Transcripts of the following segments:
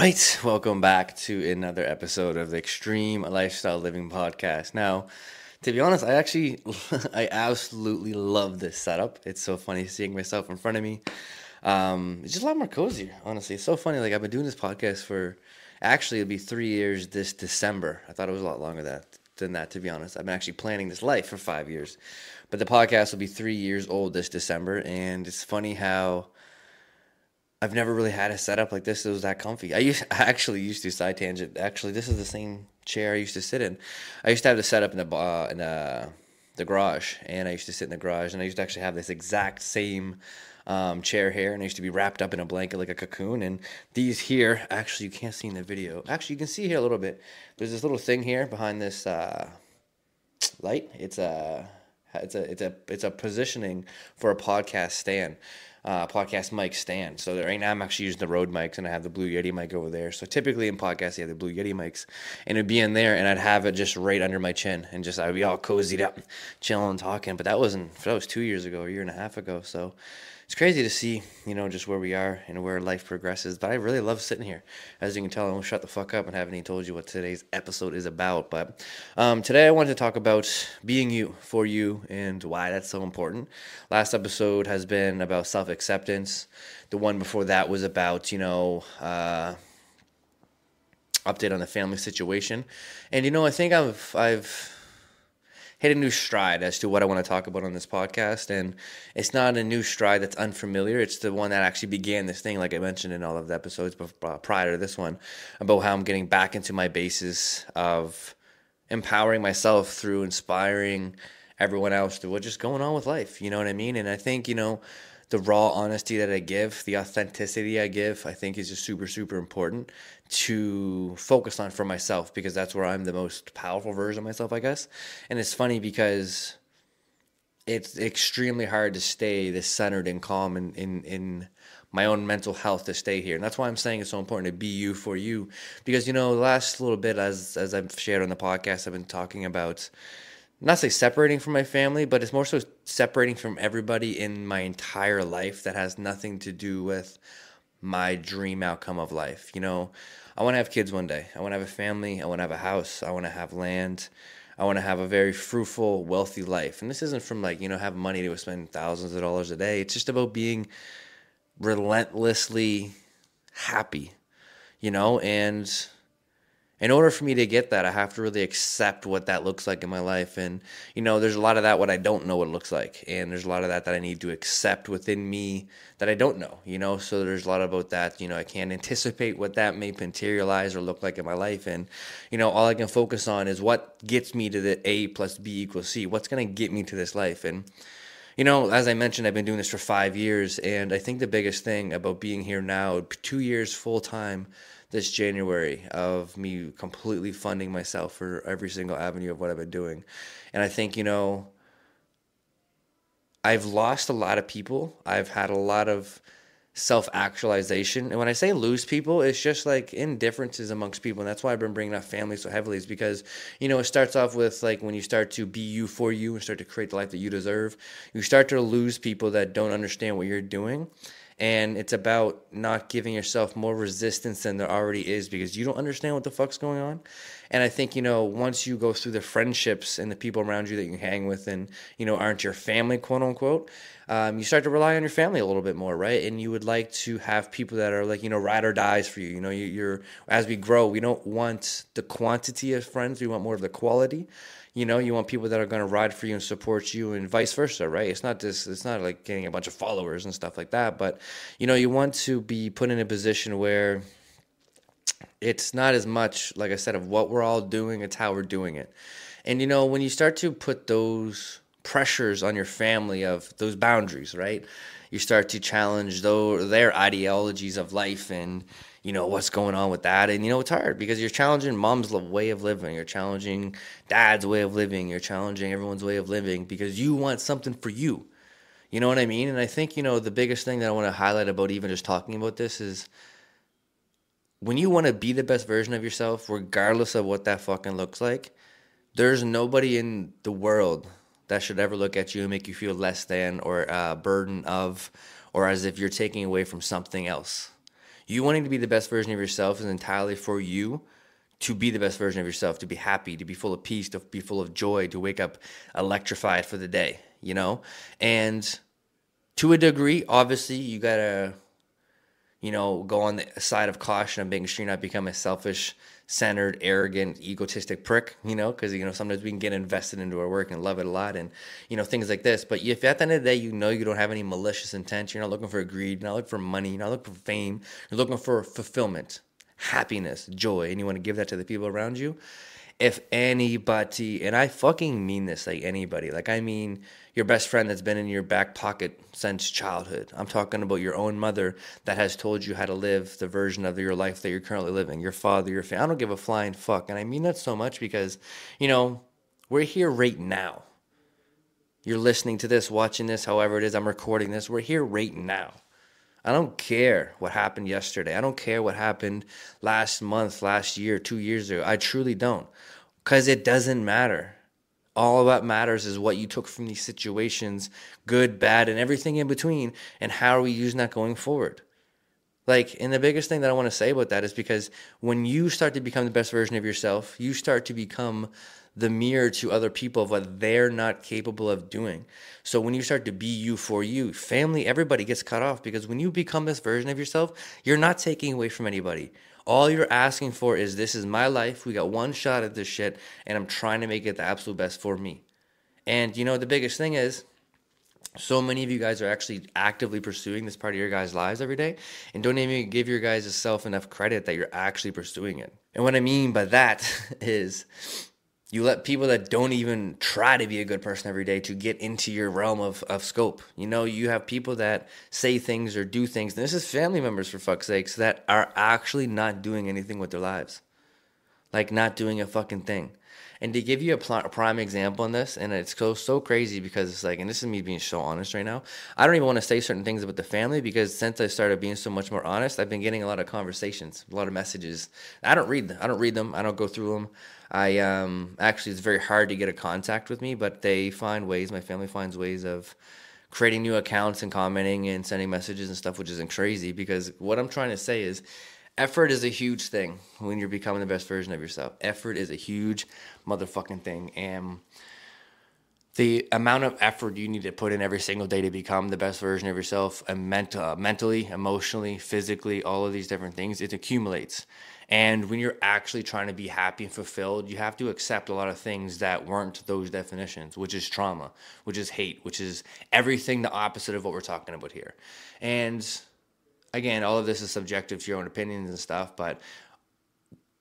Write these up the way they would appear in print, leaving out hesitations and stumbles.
right, welcome back to another episode of the Extreme Lifestyle Living Podcast. Now, to be honest, I absolutely love this setup. It's so funny seeing myself in front of me. It's just a lot more cozier, honestly. It's so funny. Like I've been doing this podcast for, actually, it'll be 3 years this December. I thought it was a lot longer than that, to be honest. I've been actually planning this life for 5 years, but the podcast will be 3 years old this December, and it's funny how I've never really had a setup like this that was that comfy. I actually used to, side tangent. Actually, this is the same chair I used to sit in. I used to have the setup in the garage, and I used to sit in the garage, and I used to actually have this exact same chair here, and I used to be wrapped up in a blanket like a cocoon. And these here, actually, you can't see in the video. Actually, you can see here a little bit. There's this little thing here behind this light. It's a positioning for a podcast stand, podcast mic stand. So right now I'm actually using the Rode mics, and I have the Blue Yeti mic over there. So typically in podcasts you have the Blue Yeti mics, and it'd be in there, and I'd have it just right under my chin, and just I'd be all cozied up, chilling, talking. But that was 2 years ago, a year and a half ago. So it's crazy to see, just where we are and where life progresses. But I really love sitting here. As you can tell, I won't shut the fuck up and haven't even told you what today's episode is about. But today I wanted to talk about being you, for you, and why that's so important. Last episode has been about self-acceptance. The one before that was about, update on the family situation. And, I think I've hit a new stride as to what I want to talk about on this podcast. And it's not a new stride that's unfamiliar. It's the one that actually began this thing, like I mentioned in all of the episodes prior to this one, about how I'm getting back into my basis of empowering myself through inspiring everyone else to what's just going on with life. You know what I mean? And I think, the raw honesty that I give, the authenticity I give, I think is just super, super important to focus on for myself, because that's where I'm the most powerful version of myself, I guess. And it's funny because it's extremely hard to stay this centered and calm in my own mental health, to stay here. And that's why I'm saying it's so important to be you, for you, because, the last little bit, as I've shared on the podcast, I've been talking about, not say separating from my family, but it's more so separating from everybody in my entire life that has nothing to do with my dream outcome of life. I want to have kids one day. I want to have a family. I want to have a house. I want to have land. I want to have a very fruitful, wealthy life. And this isn't from have money to spend thousands of dollars a day. It's just about being relentlessly happy, and in order for me to get that, I have to really accept what that looks like in my life. And, there's a lot of that what I don't know what it looks like. And there's a lot of that I need to accept within me that I don't know, So there's a lot about that, I can't anticipate what that may materialize or look like in my life. And, all I can focus on is what gets me to the A plus B equals C. What's going to get me to this life? And, as I mentioned, I've been doing this for 5 years. And I think the biggest thing about being here now, 2 years full time, this January, of me completely funding myself for every single avenue of what I've been doing. And I think, I've lost a lot of people. I've had a lot of self-actualization. And when I say lose people, it's just like indifferences amongst people. And that's why I've been bringing up family so heavily, is because, it starts off with like when you start to be you, for you, and start to create the life that you deserve, you start to lose people that don't understand what you're doing. And it's about not giving yourself more resistance than there already is, because you don't understand what the fuck's going on. And I think, once you go through the friendships and the people around you that you hang with and, aren't your family, quote unquote, you start to rely on your family a little bit more, right? And you would like to have people that are like, ride or dies for you. You're as we grow, we don't want the quantity of friends. We want more of the quality. You want people that are going to ride for you and support you, and vice versa, right? It's not like getting a bunch of followers and stuff like that. But, you want to be put in a position where it's not as much, like I said, of what we're all doing, it's how we're doing it. And, when you start to put those pressures on your family, of those boundaries, right? You start to challenge their ideologies of life and, what's going on with that. And, it's hard because you're challenging mom's way of living. You're challenging dad's way of living. You're challenging everyone's way of living because you want something for you. You know what I mean? And I think, the biggest thing that I want to highlight about even just talking about this is, when you want to be the best version of yourself, regardless of what that fucking looks like, there's nobody in the world that should ever look at you and make you feel less than, or a burden of, or as if you're taking away from something else. You wanting to be the best version of yourself is entirely for you to be the best version of yourself, to be happy, to be full of peace, to be full of joy, to wake up electrified for the day, you know? And to a degree, obviously, you gotta, go on the side of caution of making sure you're not become a selfish, centered, arrogant, egotistic prick, because, sometimes we can get invested into our work and love it a lot and, things like this. But if at the end of the day, you don't have any malicious intent, you're not looking for greed, you're not looking for money, you're not looking for fame, you're looking for fulfillment, happiness, joy, and you want to give that to the people around you. If anybody, and I fucking mean this, like anybody, like I mean your best friend that's been in your back pocket since childhood. I'm talking about your own mother that has told you how to live the version of your life that you're currently living. Your father, your family. I don't give a flying fuck. And I mean that so much because, we're here right now. You're listening to this, watching this, however it is, I'm recording this. We're here right now. I don't care what happened yesterday. I don't care what happened last month, last year, 2 years ago. I truly don't. Because it doesn't matter. All that matters is what you took from these situations, good, bad, and everything in between, and how are we using that going forward? And the biggest thing that I want to say about that is because when you start to become the best version of yourself, you start to become the mirror to other people of what they're not capable of doing. So when you start to be you for you, family, everybody gets cut off because when you become this version of yourself, you're not taking away from anybody. All you're asking for is this is my life. We got one shot at this shit and I'm trying to make it the absolute best for me. And the biggest thing is so many of you guys are actually actively pursuing this part of your guys' lives every day and don't even give your guys' self enough credit that you're actually pursuing it. And what I mean by that is you let people that don't even try to be a good person every day to get into your realm of scope. You have people that say things or do things, and this is family members for fuck's sakes, that are actually not doing anything with their lives. Like not doing a fucking thing. And to give you a prime example on this, and it's so crazy because it's and this is me being so honest right now. I don't even want to say certain things about the family because since I started being so much more honest, I've been getting a lot of conversations, a lot of messages. I don't read them. I don't go through them. Actually, it's very hard to get a contact with me, but they find ways. My family finds ways of creating new accounts and commenting and sending messages and stuff, which isn't crazy because what I'm trying to say is effort is a huge thing when you're becoming the best version of yourself. Effort is a huge motherfucking thing. And the amount of effort you need to put in every single day to become the best version of yourself, and mentally, emotionally, physically, all of these different things, it accumulates. And when you're actually trying to be happy and fulfilled, you have to accept a lot of things that weren't those definitions, which is trauma, which is hate, which is everything the opposite of what we're talking about here. And again, all of this is subjective to your own opinions and stuff, but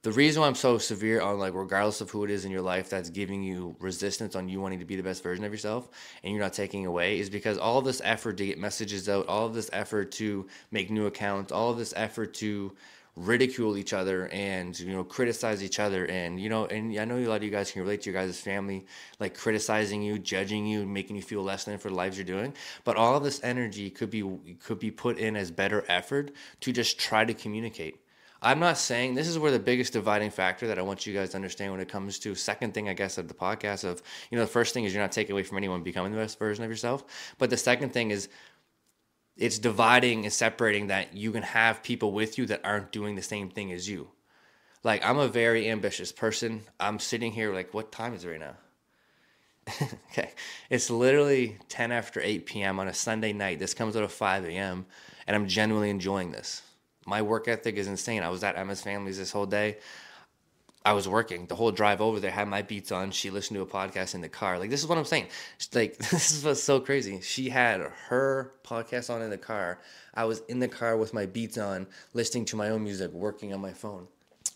the reason why I'm so severe on regardless of who it is in your life that's giving you resistance on you wanting to be the best version of yourself and you're not taking away is because all of this effort to get messages out, all of this effort to make new accounts, all of this effort to ridicule each other and criticize each other and and I know a lot of you guys can relate to your guys' family criticizing you, judging you, making you feel less than for the lives you're doing, but all of this energy could be put in as better effort to just try to communicate. I'm not saying this is where the biggest dividing factor that I want you guys to understand when it comes to second thing, I guess, of the podcast of, the first thing is you're not taking away from anyone becoming the best version of yourself. But the second thing is it's dividing and separating that you can have people with you that aren't doing the same thing as you. I'm a very ambitious person. I'm sitting here what time is it right now? Okay. It's literally 10 after 8 p.m. on a Sunday night. This comes out of 5 a.m. and I'm genuinely enjoying this. My work ethic is insane. I was at Emma's family's this whole day. I was working the whole drive over there, had my beats on. She listened to a podcast in the car. This is what I'm saying. This is what's so crazy. She had her podcast on in the car. I was in the car with my beats on, listening to my own music, working on my phone.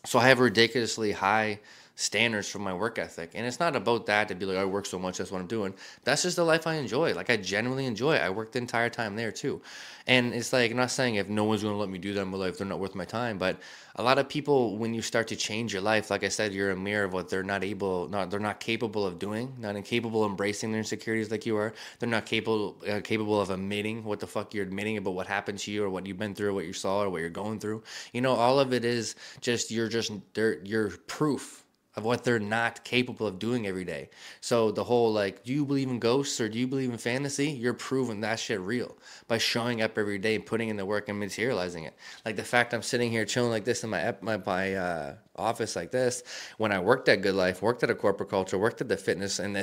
So I have ridiculously high standards for my work ethic. And it's not about that to be I work so much, that's what I'm doing. That's just the life I enjoy. I genuinely enjoy it. I work the entire time there too. And it's I'm not saying if no one's going to let me do that in my life, they're not worth my time. But a lot of people, when you start to change your life, like I said, you're a mirror of what they're not capable of doing, not incapable of embracing their insecurities like you are. They're not capable of admitting what the fuck you're admitting about what happened to you or what you've been through, or what you saw or what you're going through. All of it is just, you're proof of what they're not capable of doing every day. So the whole like, do you believe in ghosts or do you believe in fantasy? You're proving that shit real by showing up every day and putting in the work and materializing it. Like the fact I'm sitting here chilling like this in my office like this. When I worked at Good Life, worked at a corporate culture, worked at the fitness and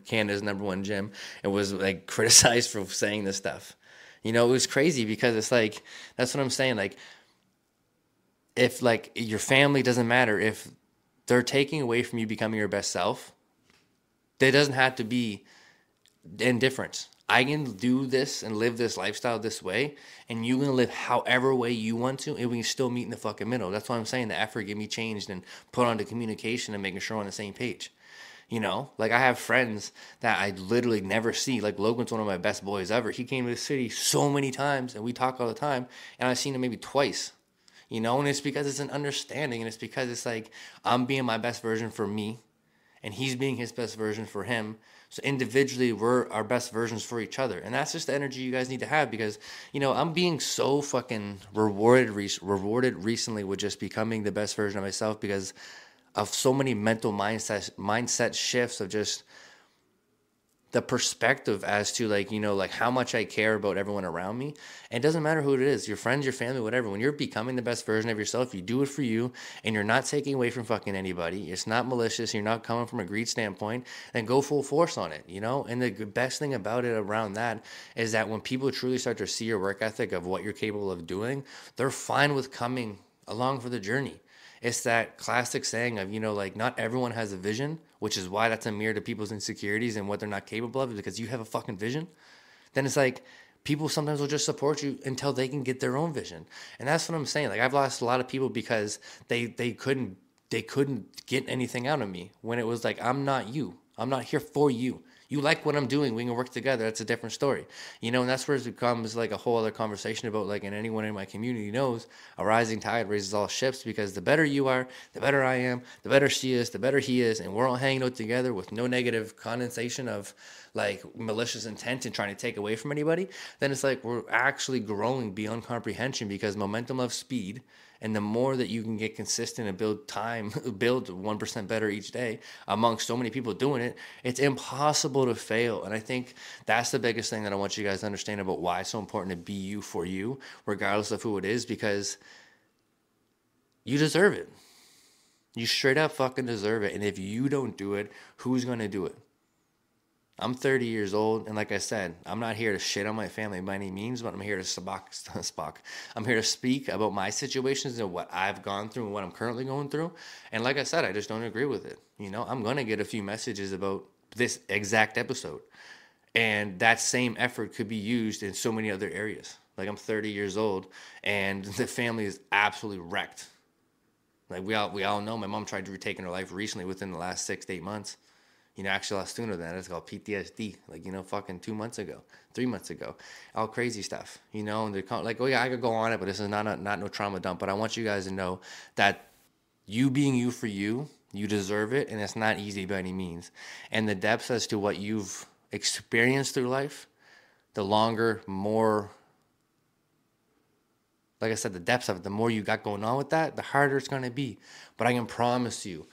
Canada's #1 gym, and was like criticized for saying this stuff. You know, it was crazy because it's like, that's what I'm saying. Like, if like your family doesn't matter, if they're taking away from you becoming your best self, there doesn't have to be indifference. I can do this and live this lifestyle this way, and you can live however way you want to, and we can still meet in the fucking middle. That's why I'm saying the effort can be changed and put onto communication and making sure we're on the same page. You know, like I have friends that I literally never see. Like Logan's one of my best boys ever. He came to the city so many times, and we talk all the time, and I've seen him maybe twice. You know, and it's because it's an understanding, and it's because it's like I'm being my best version for me, and he's being his best version for him. So individually, we're our best versions for each other, and that's just the energy you guys need to have. Because you know, I'm being so fucking rewarded recently with just becoming the best version of myself because of so many mental mindset shifts of just the perspective as to like, you know, like how much I care about everyone around me. And it doesn't matter who it is, your friends, your family, whatever. When you're becoming the best version of yourself, you do it for you and you're not taking away from fucking anybody. It's not malicious. You're not coming from a greed standpoint, then go full force on it, you know? And the best thing about it around that is that when people truly start to see your work ethic of what you're capable of doing, they're fine with coming along for the journey. It's that classic saying of, you know, like not everyone has a vision, which is why that's a mirror to people's insecurities and what they're not capable of, because you have a fucking vision. Then it's like people sometimes will just support you until they can get their own vision. And that's what I'm saying. Like I've lost a lot of people because they couldn't get anything out of me when it was like, I'm not you. I'm not here for you. You like what I'm doing, we can work together. That's a different story. You know, and that's where it becomes like a whole other conversation about like, and anyone in my community knows a rising tide raises all ships, because the better you are, the better I am, the better she is, the better he is. And we're all hanging out together with no negative condensation of like malicious intent and trying to take away from anybody. Then it's like we're actually growing beyond comprehension, because momentum loves speed. And the more that you can get consistent and build 1% better each day amongst so many people doing it, it's impossible to fail. And I think that's the biggest thing that I want you guys to understand about why it's so important to be you for you, regardless of who it is, because you deserve it. You straight up fucking deserve it. And if you don't do it, who's going to do it? I'm 30 years old, and like I said, I'm not here to shit on my family by any means, but I'm here to I'm here to speak about my situations and what I've gone through and what I'm currently going through. And like I said, I just don't agree with it. You know, I'm going to get a few messages about this exact episode. And that same effort could be used in so many other areas. Like I'm 30 years old, and the family is absolutely wrecked. Like we all know my mom tried to retake her life recently within the last 6 to 8 months. You know, actually a lot sooner than that. It's called PTSD. Like, you know, fucking 2 months ago, 3 months ago, all crazy stuff. You know, and they're like, oh yeah, I could go on it, but this is not no trauma dump. But I want you guys to know that you being you for you, you deserve it, and it's not easy by any means. And the depths as to what you've experienced through life, the longer, more, like I said, the depths of it, the more you got going on with that, the harder it's going to be. But I can promise you,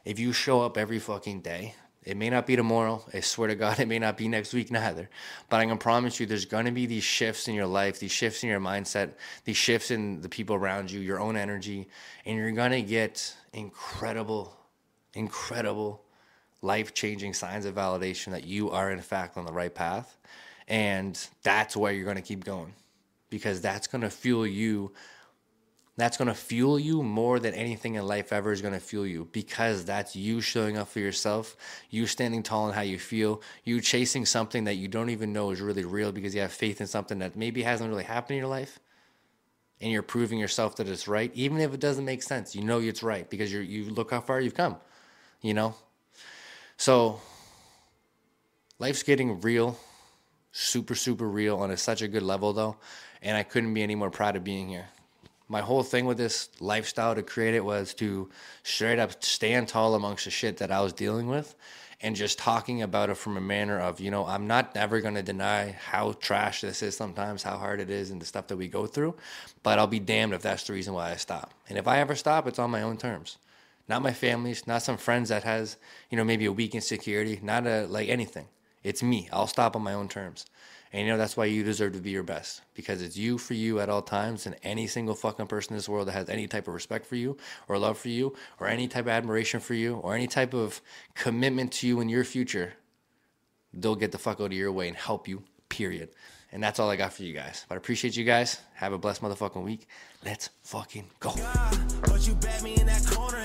if you show up every fucking day, it may not be tomorrow. I swear to God, it may not be next week neither. But I can promise you there's going to be these shifts in your life, these shifts in your mindset, these shifts in the people around you, your own energy, and you're going to get incredible, life-changing signs of validation that you are, in fact, on the right path. And that's where you're going to keep going, because that's going to fuel you. That's going to fuel you more than anything in life ever is going to fuel you, because that's you showing up for yourself, you standing tall in how you feel, you chasing something that you don't even know is really real because you have faith in something that maybe hasn't really happened in your life, and you're proving yourself that it's right, even if it doesn't make sense. You know it's right because you look how far you've come, you know? So life's getting real, super, super real on such a good level though, and I couldn't be any more proud of being here. My whole thing with this lifestyle to create it was to straight up stand tall amongst the shit that I was dealing with, and just talking about it from a manner of, you know, I'm not ever going to deny how trash this is sometimes, how hard it is and the stuff that we go through, but I'll be damned if that's the reason why I stop. And if I ever stop, it's on my own terms. not my family's, not some friends that has, maybe a weak insecurity, not like anything. It's me. I'll stop on my own terms. And that's why you deserve to be your best, because it's you for you at all times. And any single fucking person in this world that has any type of respect for you or love for you or any type of admiration for you or any type of commitment to you in your future, they'll get the fuck out of your way and help you, period. And that's all I got for you guys. But I appreciate you guys. Have a blessed motherfucking week. Let's fucking go. But you bet me in that corner.